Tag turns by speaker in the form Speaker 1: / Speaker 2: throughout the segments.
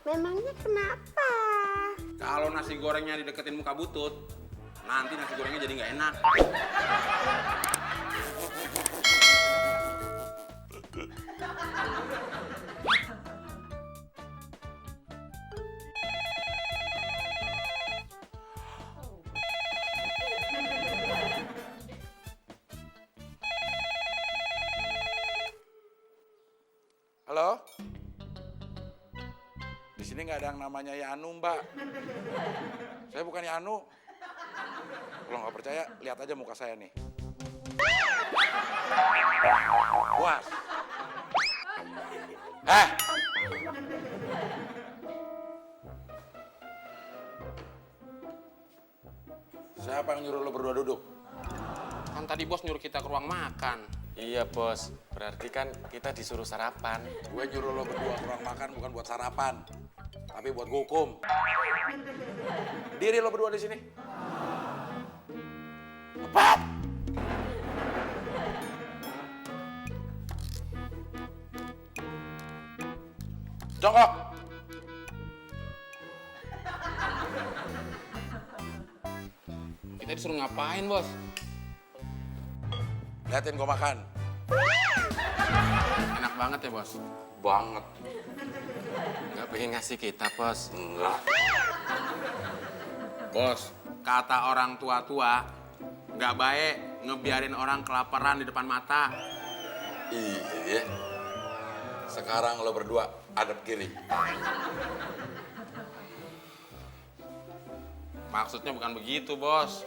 Speaker 1: Memangnya kenapa?
Speaker 2: Kalau nasi gorengnya dideketin muka butut, nanti nasi gorengnya jadi nggak enak.
Speaker 3: Halo? Di sini nggak ada yang namanya Yanu, Mbak. Saya bukan Yanu. Kalau nggak percaya, lihat aja muka saya nih. Puas. Siapa yang nyuruh lo berdua duduk?
Speaker 2: Kan tadi bos nyuruh kita ke ruang makan.
Speaker 4: Iya bos, berarti kan kita disuruh sarapan.
Speaker 3: Gue nyuruh lo berdua ke ruang makan bukan buat sarapan, tapi buat hukum. Diri lo berdua di sini. Cepat! Jongkok!
Speaker 2: Kita disuruh ngapain bos?
Speaker 3: Liatin gue makan.
Speaker 2: Enak banget ya bos?
Speaker 3: Banget.
Speaker 4: Nggak pengen ngasih kita bos.
Speaker 3: Enggak.
Speaker 2: Bos, kata orang tua-tua, nggak baik ngebiarin orang kelaparan di depan mata.
Speaker 3: Iya. Sekarang lo berdua hadap kiri.
Speaker 2: Maksudnya bukan begitu bos.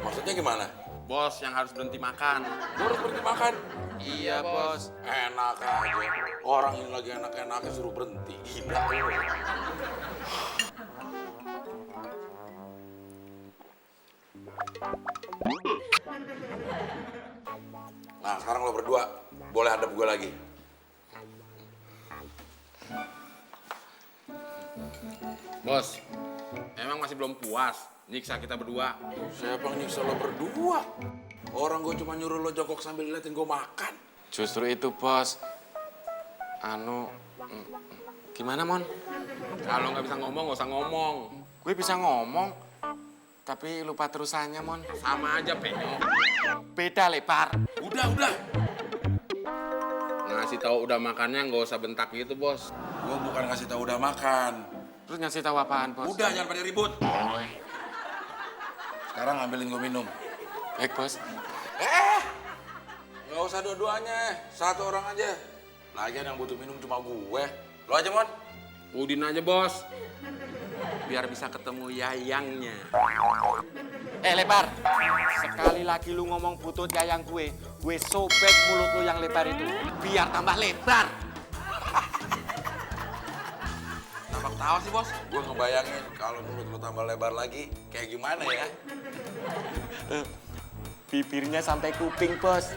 Speaker 3: Maksudnya gimana?
Speaker 2: Bos yang harus berhenti makan.
Speaker 3: Gue harus berhenti makan.
Speaker 2: Iya bos.
Speaker 3: Enak aja. Orang ini lagi enak-enaknya suruh berhenti. Gila lo. Nah, sekarang lo berdua boleh hadap gue lagi.
Speaker 2: Bos, emang masih belum puas nyiksa kita berdua?
Speaker 3: Siapa yang nyiksa lo berdua? Orang gue cuma nyuruh lo jongkok sambil liatin gue makan.
Speaker 4: Justru itu bos. Gimana Mon?
Speaker 2: Kalau nggak bisa ngomong, nggak usah ngomong.
Speaker 4: Gue bisa ngomong, tapi lupa terusannya Mon.
Speaker 2: Sama aja penyok.
Speaker 4: Beda Lepar.
Speaker 3: Udah.
Speaker 2: Ngasih tahu udah makannya nggak usah bentak gitu bos.
Speaker 3: Gue bukan ngasih tahu udah makan.
Speaker 4: Terus ngasih tahu apaan bos?
Speaker 3: Udah, jangan pada ribut. Sekarang ambilin gue minum.
Speaker 4: Baik bos.
Speaker 3: Nggak usah dua-duanya, satu orang aja. Lagian yang butuh minum cuma gue. Lo aja, Mon.
Speaker 2: Udin aja bos. Biar bisa ketemu yayangnya.
Speaker 4: Lepar. Sekali lagi lu ngomong butut yayang gue sobek mulut lu yang lebar itu. Biar tambah lebar.
Speaker 3: Nampak tahu sih, Bos. Gue ngebayangin kalau mulut lo tambah lebar lagi, kayak gimana ya?
Speaker 4: Bibirnya sampai kuping, bos.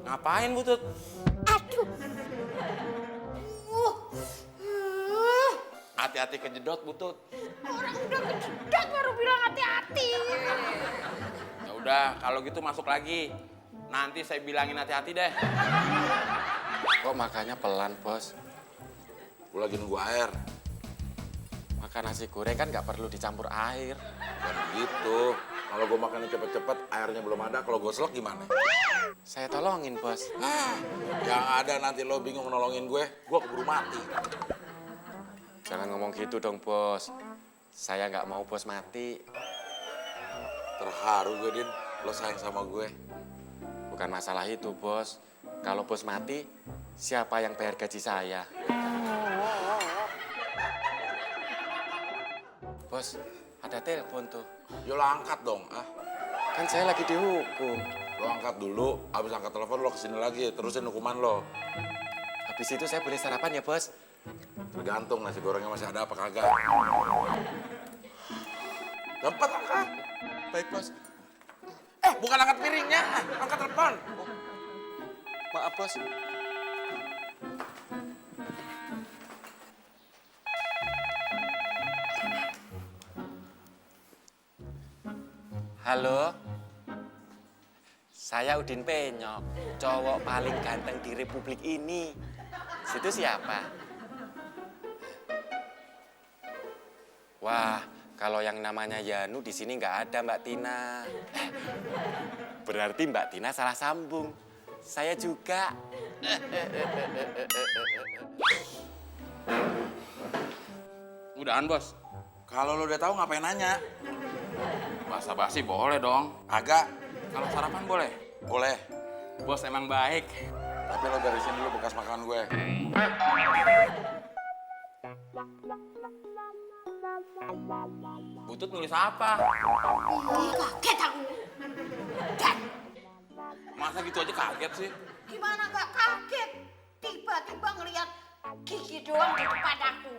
Speaker 2: Ngapain butut?
Speaker 1: Aduh.
Speaker 2: Hati-hati kejedot butut.
Speaker 1: Orang udah kejedot baru bilang hati-hati.
Speaker 2: Ya udah, kalau gitu masuk lagi. Nanti saya bilangin hati-hati deh.
Speaker 4: Kok makannya pelan, bos?
Speaker 3: Gue lagi nunggu air.
Speaker 4: Makan nasi goreng kan nggak perlu dicampur air.
Speaker 3: Dan gitu. Kalau gue makannya cepet-cepet, airnya belum ada. Kalau gue selok gimana?
Speaker 4: Saya tolongin, bos.
Speaker 3: Yang ada nanti lo bingung nolongin gue keburu mati.
Speaker 4: Jangan ngomong gitu dong, bos. Saya nggak mau bos mati.
Speaker 3: Terharu gue, Din. Lo sayang sama gue.
Speaker 4: Bukan masalah itu, bos. Kalau bos mati, siapa yang bayar gaji saya? Bos, ada telepon tuh.
Speaker 3: Yo lo angkat dong, ah.
Speaker 4: Kan saya lagi dihukum.
Speaker 3: Lo angkat dulu, abis angkat telepon lo kesini lagi, terusin hukuman lo.
Speaker 4: Habis itu saya boleh sarapan ya, bos?
Speaker 3: Tergantung nasi gorengnya masih ada apa kagak. Cepet angkat.
Speaker 4: Baik, bos.
Speaker 3: Bukan angkat piringnya, angkat telepon.
Speaker 4: Maaf, bos. Halo? Saya Udin Penyok, cowok paling ganteng di Republik ini. Situ siapa? Wah, kalau yang namanya Yanu di sini nggak ada Mbak Tina. Berarti Mbak Tina salah sambung. Saya juga.
Speaker 2: Udahan, Bos.
Speaker 3: Kalau lo udah tahu ngapain nanya?
Speaker 2: Basa-basi boleh dong.
Speaker 3: Agak,
Speaker 2: Kalau sarapan boleh.
Speaker 3: boleh.
Speaker 2: Bos emang baik.
Speaker 3: Tapi lo beresin dulu bekas makanan gue.
Speaker 2: Butut nulis apa?
Speaker 1: Ih, kaget aku. Dan
Speaker 2: Masa gitu aja kaget sih?
Speaker 1: gimana gak kaget? Tiba-tiba ngeliat gigi doang di depan aku.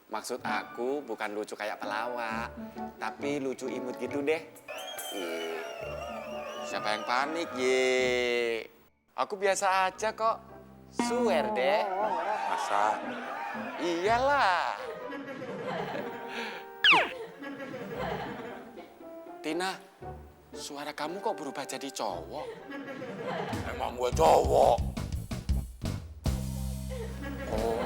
Speaker 4: Maksud aku bukan lucu kayak pelawak, tapi lucu imut gitu deh. Siapa yang panik, ye? Aku biasa aja kok. Swear deh.
Speaker 3: Masa?
Speaker 4: Iyalah. Tina, suara kamu kok berubah jadi cowok?
Speaker 3: Emang gue cowok.
Speaker 4: Oh.